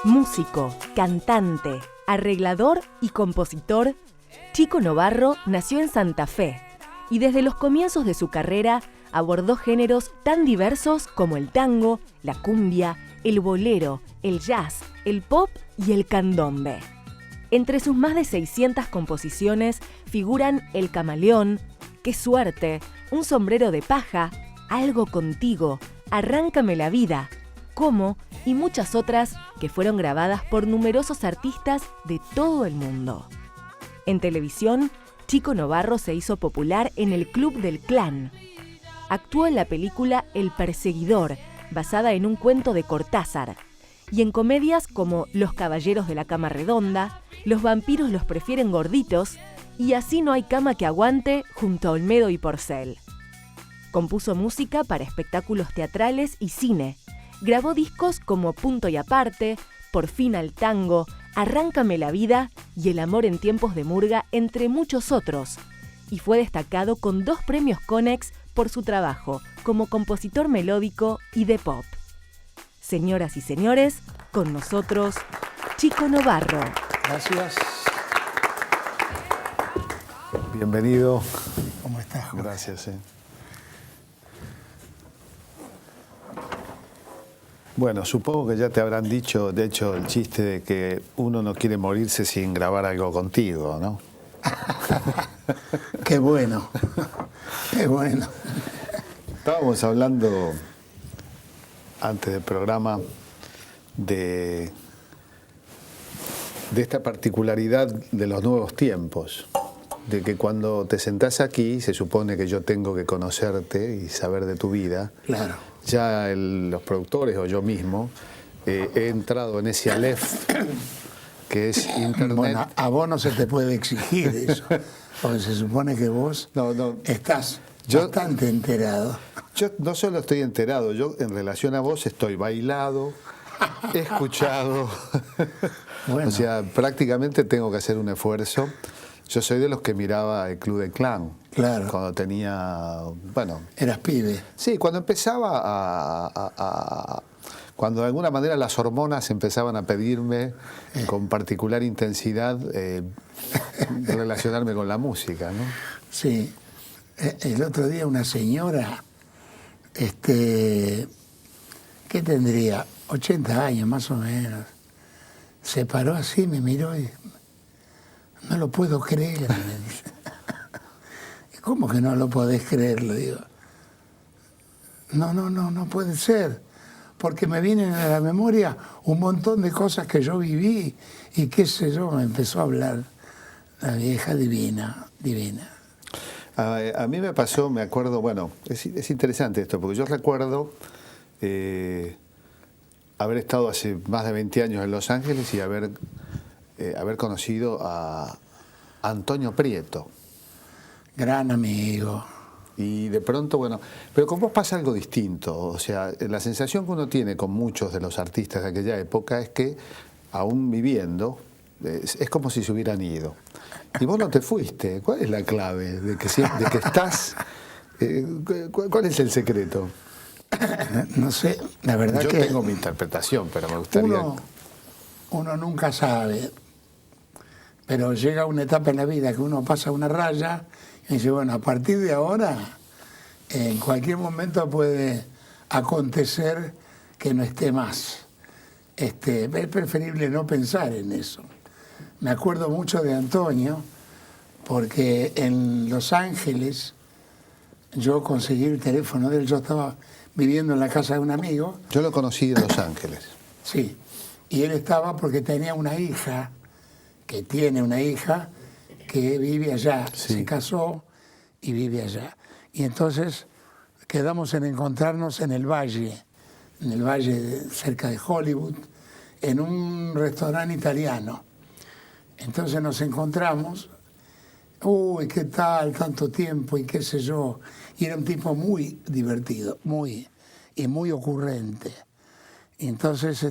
Músico, cantante, arreglador y compositor, Chico Novarro nació en Santa Fe y desde los comienzos de su carrera abordó géneros tan diversos como el tango, la cumbia, el bolero, el jazz, el pop y el candombe. Entre sus más de 600 composiciones figuran El Camaleón, Qué suerte, Un sombrero de paja, Algo contigo, Arráncame la vida, Cómo y muchas otras que fueron grabadas por numerosos artistas de todo el mundo. En televisión, Chico Novarro se hizo popular en el Club del Clan. Actuó en la película El Perseguidor, basada en un cuento de Cortázar, y en comedias como Los Caballeros de la Cama Redonda, Los vampiros los prefieren gorditos y Así no hay cama que aguante junto a Olmedo y Porcel. Compuso música para espectáculos teatrales y cine. Grabó discos como Punto y Aparte, Por fin al tango, Arráncame la vida y El amor en tiempos de murga, entre muchos otros. Y fue destacado con 2 premios Conex por su trabajo como compositor melódico y de pop. Señoras y señores, con nosotros, Chico Novarro. Gracias. Bienvenido. ¿Cómo estás, Jorge? Gracias. Bueno, supongo que ya te habrán dicho, de hecho, el chiste de que uno no quiere morirse sin grabar algo contigo, ¿no? Qué bueno, qué bueno. Estábamos hablando antes del programa de esta particularidad de los nuevos tiempos, de que cuando te sentás aquí se supone que yo tengo que conocerte y saber de tu vida. Claro. Ya los productores o yo mismo he entrado en ese Aleph que es Internet. Bueno, a vos no se te puede exigir eso, porque se supone que vos estás bastante enterado. Yo no solo estoy enterado, yo en relación a vos estoy bailado, he escuchado. Bueno. O sea, prácticamente tengo que hacer un esfuerzo. Yo soy de los que miraba el Club del Clan. Claro. Cuando tenía, bueno... Eras pibe. Sí, cuando empezaba cuando de alguna manera las hormonas empezaban a pedirme con particular intensidad relacionarme con la música, ¿no? Sí. El otro día una señora, ¿qué tendría? 80 años más o menos. Se paró así, me miró y... No lo puedo creer, me dice. ¿Cómo que no lo podés creer? Le digo. No puede ser. Porque me vienen a la memoria un montón de cosas que yo viví y qué sé yo, me empezó a hablar la vieja divina. A mí me pasó, me acuerdo, bueno, es interesante esto, porque yo recuerdo haber estado hace más de 20 años en Los Ángeles y haber conocido a Antonio Prieto. Gran amigo. Y de pronto, bueno, pero con vos pasa algo distinto. O sea, la sensación que uno tiene con muchos de los artistas de aquella época es que, aún viviendo, es como si se hubieran ido. Y vos no te fuiste. ¿Cuál es la clave de que estás? ¿Cuál es el secreto? No sé, la verdad yo que... Yo tengo mi interpretación, pero me gustaría... Uno nunca sabe, pero llega una etapa en la vida que uno pasa una raya y dice, bueno, a partir de ahora, en cualquier momento puede acontecer que no esté más. Es preferible no pensar en eso. Me acuerdo mucho de Antonio, porque en Los Ángeles yo conseguí el teléfono de él, yo estaba viviendo en la casa de un amigo. Yo lo conocí en Los Ángeles. Sí. Y él estaba porque tenía una hija, que tiene una hija, que vive allá. Sí. Se casó y vive allá. Y entonces quedamos en encontrarnos en el valle cerca de Hollywood, en un restaurante italiano. Entonces nos encontramos, uy, ¿qué tal? Tanto tiempo y qué sé yo. Y era un tipo muy divertido, muy. y muy ocurrente. Y entonces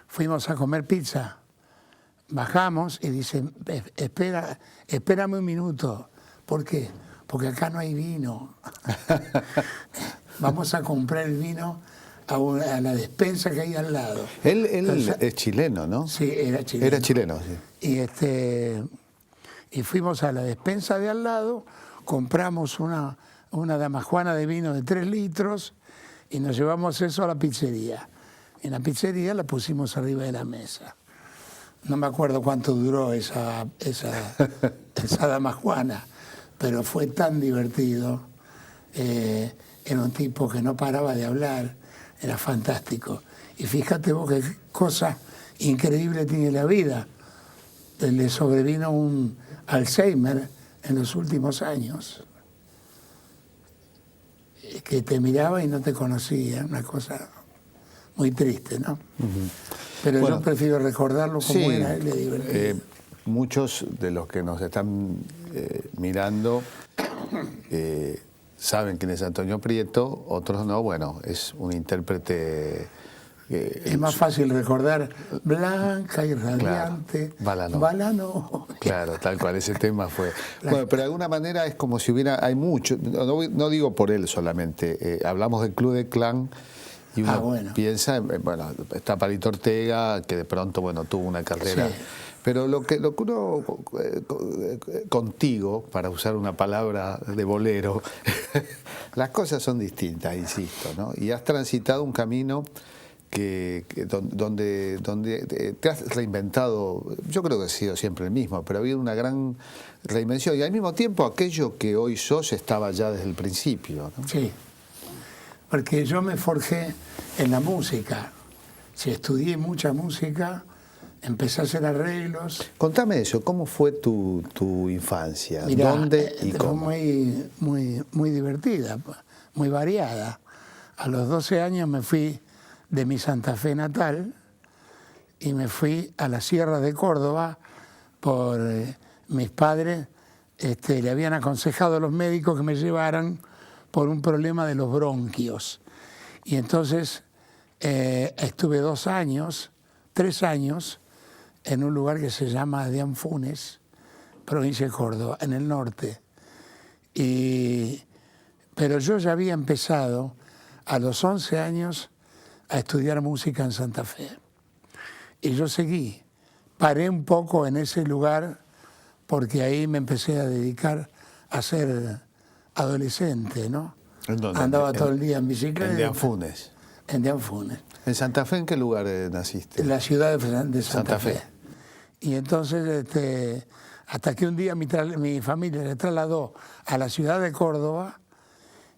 fuimos a comer pizza. Bajamos y dice, espérame un minuto. ¿Por qué? Porque acá no hay vino. Vamos a comprar el vino a la despensa que hay al lado. Él Entonces, es chileno, ¿no? Sí, era chileno. Era chileno, sí. Y fuimos a la despensa de al lado, compramos una damajuana de vino de 3 litros y nos llevamos eso a la pizzería. En la pizzería la pusimos arriba de la mesa. No me acuerdo cuánto duró esa damajuana, pero fue tan divertido. Era un tipo que no paraba de hablar, era fantástico. Y fíjate vos qué cosa increíble tiene la vida. Le sobrevino un Alzheimer en los últimos años, que te miraba y no te conocía, una cosa muy triste, ¿no? Pero bueno, yo prefiero recordarlo como sí, era él de divertido. Muchos de los que nos están mirando saben quién es Antonio Prieto, otros no. Bueno, es un intérprete... es más fácil recordar Blanca y Radiante, Claro, Balano. Claro, tal cual, ese tema fue. Bueno, pero de alguna manera es como si hubiera, hay mucho, no digo por él solamente, hablamos del Club de Clan y uno bueno. piensa, bueno, está Palito Ortega, que de pronto, bueno, tuvo una carrera. Sí. Pero lo que uno, contigo, para usar una palabra de bolero, las cosas son distintas, insisto, ¿no? Y has transitado un camino donde te has reinventado. Yo creo que has sido siempre el mismo, pero ha habido una gran reinvención y al mismo tiempo aquello que hoy sos estaba ya desde el principio, ¿no? Sí, porque yo me forjé en la música. Si estudié mucha música, empecé a hacer arreglos. Contame eso, ¿cómo fue tu infancia? Mirá, ¿Dónde y fue cómo? muy divertida, muy variada. A los 12 años me fui de mi Santa Fe natal y me fui a la Sierra de Córdoba por mis padres. Le habían aconsejado a los médicos que me llevaran por un problema de los bronquios. Y entonces estuve 3 años, en un lugar que se llama de Anfunes, provincia de Córdoba, en el norte. Pero yo ya había empezado a los 11 años a estudiar música en Santa Fe. Y yo seguí. Paré un poco en ese lugar porque ahí me empecé a dedicar a ser adolescente, ¿no? ¿En dónde? Andaba todo el día en bicicleta. En de Anfunes. En de Anfunes. ¿En Santa Fe en qué lugar naciste? En la ciudad de Santa Fe. Fe. Y entonces, hasta que un día mi familia se trasladó a la ciudad de Córdoba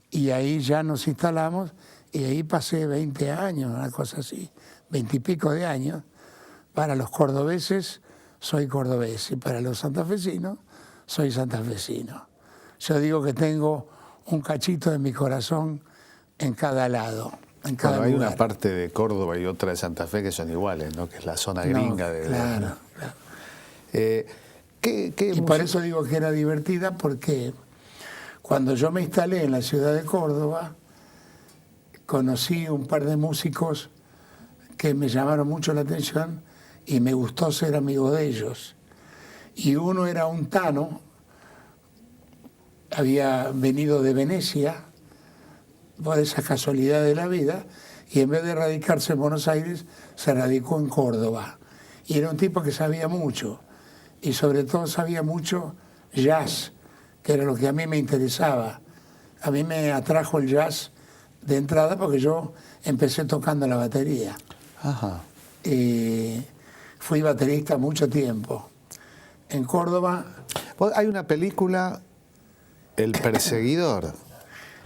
y ahí ya nos instalamos y ahí pasé 20 años, una cosa así, 20 y pico de años. Para los cordobeses soy cordobés y para los santafesinos soy santafesino. Yo digo que tengo un cachito de mi corazón en cada lado. En cada Bueno, hay lugar. una parte de Córdoba y otra de Santa Fe que son iguales, ¿no? Que es la zona gringa de... Claro. ¿Qué Por eso digo que era divertida, porque cuando yo me instalé en la ciudad de Córdoba, conocí un par de músicos que me llamaron mucho la atención y me gustó ser amigo de ellos. Y uno era un tano, había venido de Venecia, por esa casualidad de la vida, y en vez de radicarse en Buenos Aires, se radicó en Córdoba. Y era un tipo que sabía mucho, y sobre todo sabía mucho jazz, que era lo que a mí me interesaba. A mí me atrajo el jazz de entrada porque yo empecé tocando la batería. Ajá. Y fui baterista mucho tiempo. En Córdoba... Hay una película, El Perseguidor,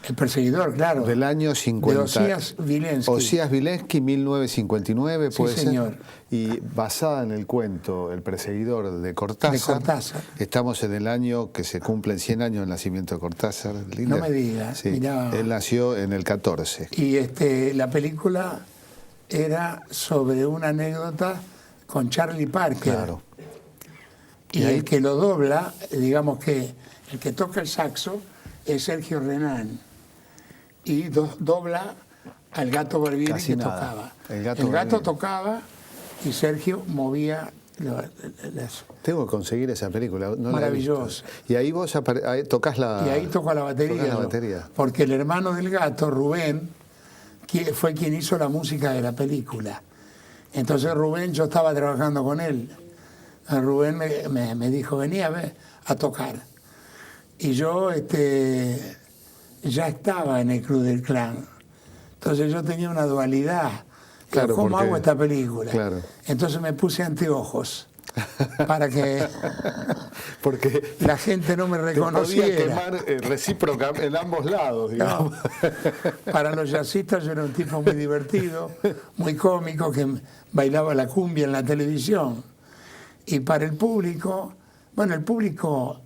El Perseguidor, claro. del año 50. De Osías Vilensky. Osías Vilensky, 1959, Sí, puede señor. ser. Y basada en el cuento El Perseguidor de Cortázar. De Cortázar. Estamos en el año que se cumplen 100 años del nacimiento de Cortázar. No me digas, Sí. mirá. Él nació en el 14. Y la película era sobre una anécdota con Charlie Parker. Claro. Y el que lo dobla, digamos que el que toca el saxo es Sergio Renán. y dobla al Gato Barbieri Casi que nada. tocaba. El Gato El gato Barbieri. tocaba y Sergio movía las... Tengo que conseguir esa película. No la he Maravillosa. visto. Y ahí vos ahí tocas la... Y ahí toca la batería. tocas la yo. batería. Porque el hermano del gato, Rubén, fue quien hizo la música de la película. Entonces Rubén, yo estaba trabajando con él. Rubén me dijo, vení a tocar. Y yo ya estaba en el Club del Clan. Entonces yo tenía una dualidad. Claro, ¿Cómo porque- hago esta película? Claro. Entonces me puse anteojos para que Porque la gente no me te podía reconociera. quemar recíproca en ambos lados, digamos. No, para los jazzistas yo era un tipo muy divertido, muy cómico, que bailaba la cumbia en la televisión. Y para el público, bueno, el público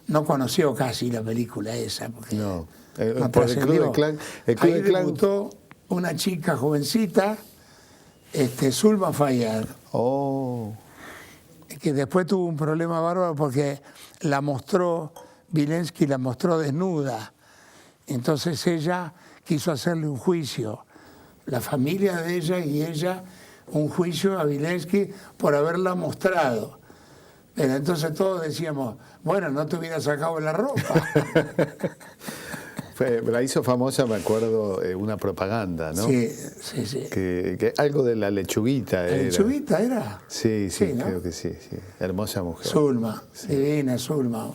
no conoció casi la película esa, porque No. no Por el Club trascendió. del Clan. El Club Ahí del Clan. debutó una chica jovencita, Zulma Fayad, Oh. que después tuvo un problema bárbaro porque Vilensky la mostró desnuda. Entonces ella quiso hacerle un juicio, la familia de ella y ella, un juicio a Vilensky por haberla mostrado. Pero entonces todos decíamos, bueno, no te hubiera sacado la ropa. La hizo famosa, me acuerdo, una propaganda, ¿no? Sí, sí, sí. Que algo de la lechuguita ¿La era. lechuguita era? Sí, sí, Sí, ¿no? creo que sí, sí. Hermosa mujer. Zulma, divina Zulma.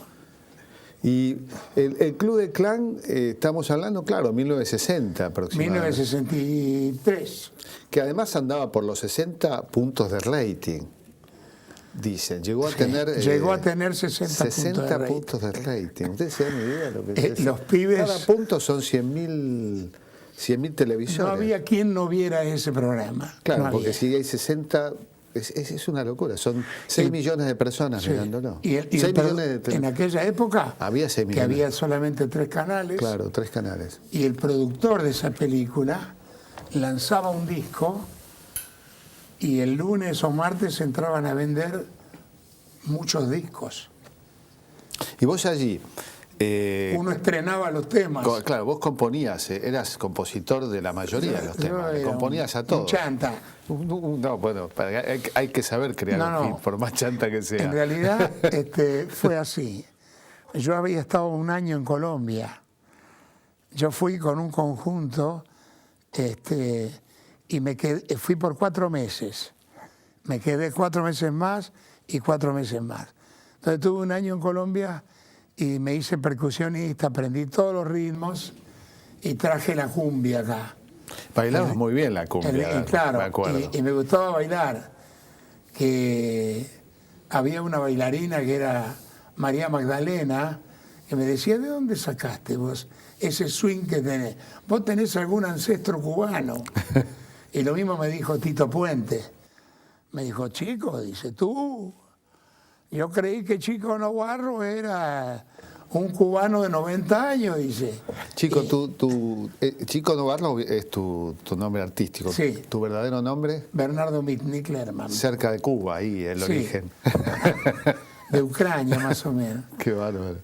Y el Club del Clan, estamos hablando, claro, 1960 aproximadamente. 1963. Que además andaba por los 60 puntos de rating, dicen. Llegó a Sí, tener... llegó a tener 60 60 puntos de puntos de rating. ¿Ustedes se dan idea lo que es? los pibes- Cada punto son 100.000 televisores. No había quien no viera ese programa. Claro, No porque había. si hay 60... Es una locura. Son 6 millones de personas Sí. mirándolo. Y 6 millones de en aquella época, Había 6 que millones. había solamente 3 canales, Claro, 3 canales. y el productor de esa película lanzaba un disco y el lunes o martes entraban a vender muchos discos. Y vos allí... Uno estrenaba los temas. Claro, vos componías, eras compositor de la mayoría de los Yo temas, le era componías a un todos. chanta. No, bueno, hay que saber crear No, un no. film, por más chanta que sea. En realidad fue así. Yo había estado un año en Colombia. Yo fui con un conjunto y fui por 4 meses. Me quedé 4 meses más y 4 meses más. Entonces tuve un año en Colombia y me hice percusionista, aprendí todos los ritmos y traje la cumbia acá. Bailabas muy bien la cumbia, Claro, me acuerdo. y me gustaba bailar, que había una bailarina que era María Magdalena, que me decía, ¿de dónde sacaste vos ese swing que tenés? ¿Vos tenés algún ancestro cubano? Y lo mismo me dijo Tito Puente. Me dijo, chico, dice, yo creí que Chico Novarro era un cubano de 90 años, dice. Chico, Chico Novarro es tu nombre artístico. Sí. ¿Tu verdadero nombre? Bernardo Mitnick Lerman, Cerca de Cuba, ahí, el Sí. origen. de Ucrania más o menos. Qué bárbaro.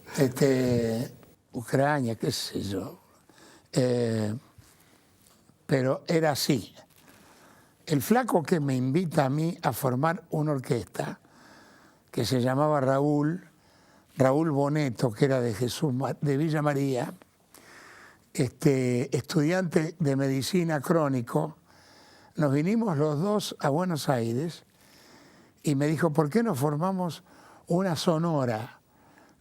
Ucrania, qué sé yo. Pero era así. El flaco que me invita a mí a formar una orquesta, que se llamaba Raúl Boneto, que era de Villa María, estudiante de medicina crónico, nos vinimos los dos a Buenos Aires y me dijo, ¿por qué no formamos una sonora?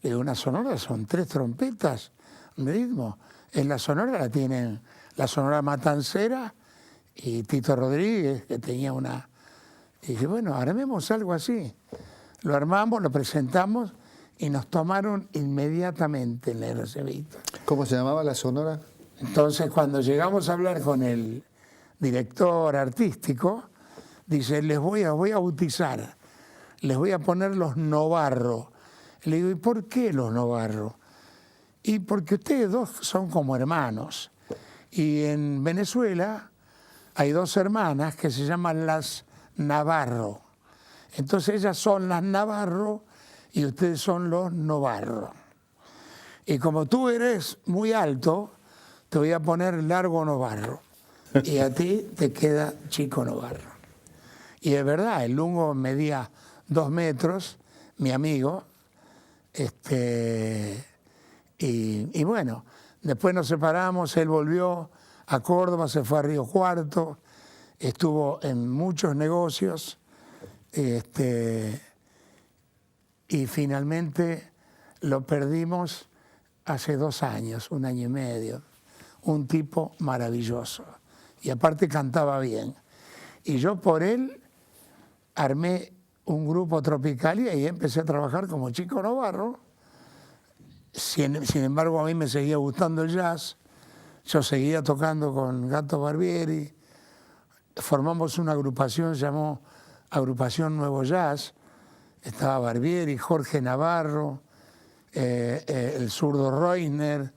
Le digo, una sonora son 3 trompetas, un ritmo. En la sonora la tienen la Sonora Matancera y Tito Rodríguez, que tenía una... Y dije, bueno, armemos algo así. Lo armamos, lo presentamos y nos tomaron inmediatamente en la RCA. ¿Cómo se llamaba la sonora? Entonces, cuando llegamos a hablar con el director artístico, dice, les voy a bautizar, les voy a poner los Novarro. Le digo, ¿y por qué los Novarro? Y porque ustedes dos son como hermanos. Y en Venezuela hay 2 hermanas que se llaman las Navarro. Entonces ellas son las Navarro y ustedes son los Novarro. Y como tú eres muy alto, te voy a poner Largo Novarro y a ti te queda Chico Novarro. Y es verdad, el Lungo medía 2 metros, mi amigo, y bueno, después nos separamos, él volvió a Córdoba, se fue a Río Cuarto, estuvo en muchos negocios, y finalmente lo perdimos hace 2 años, 1 año y medio. Un tipo maravilloso. Y aparte cantaba bien. Y yo por él armé un grupo tropical y ahí empecé a trabajar como Chico Novarro. Sin embargo, a mí me seguía gustando el jazz. Yo seguía tocando con Gato Barbieri. Formamos una agrupación, se llamó Agrupación Nuevo Jazz. Estaba Barbieri, Jorge Navarro, el zurdo Reusner,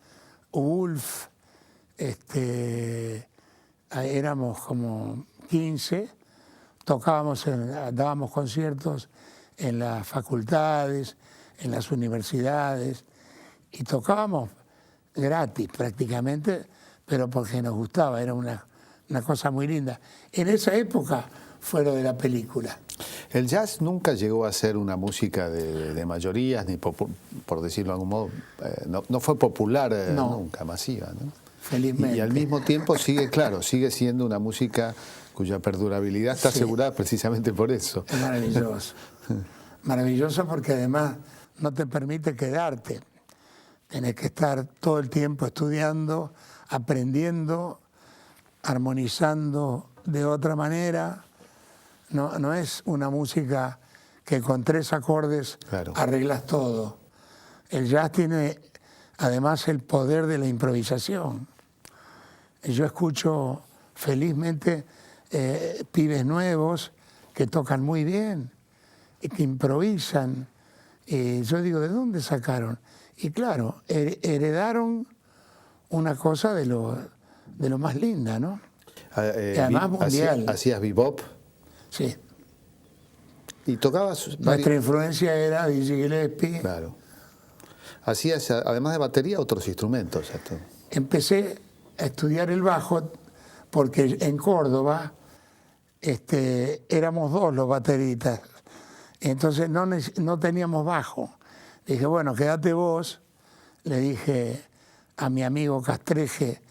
Wolf. Éramos como 15, dábamos conciertos en las facultades, en las universidades, y tocábamos gratis prácticamente, pero porque nos gustaba, era una cosa muy linda. En esa época fue lo de la película. El jazz nunca llegó a ser una música de mayorías, ni por decirlo de algún modo, no fue popular nunca, masiva, ¿no? Felizmente. Y al mismo tiempo sigue siendo una música cuya perdurabilidad está asegurada precisamente por eso. Es maravilloso. Maravilloso porque además no te permite quedarte. Tenés que estar todo el tiempo estudiando, aprendiendo, armonizando de otra manera. No es una música que con 3 acordes arreglas todo. El jazz tiene además el poder de la improvisación. Yo escucho felizmente pibes nuevos que tocan muy bien y que improvisan. Y yo digo, ¿de dónde sacaron? Y claro, heredaron una cosa de lo más linda, ¿no? Y además mundial. ¿Hacías bebop? Sí. ¿Y tocabas? Nuestra influencia era Dizzy Gillespie. Claro. ¿Hacías, además de batería, otros instrumentos? Empecé a estudiar el bajo porque en Córdoba éramos 2 los bateristas. Entonces no teníamos bajo. Dije, bueno, quédate vos. Le dije a mi amigo Castreje,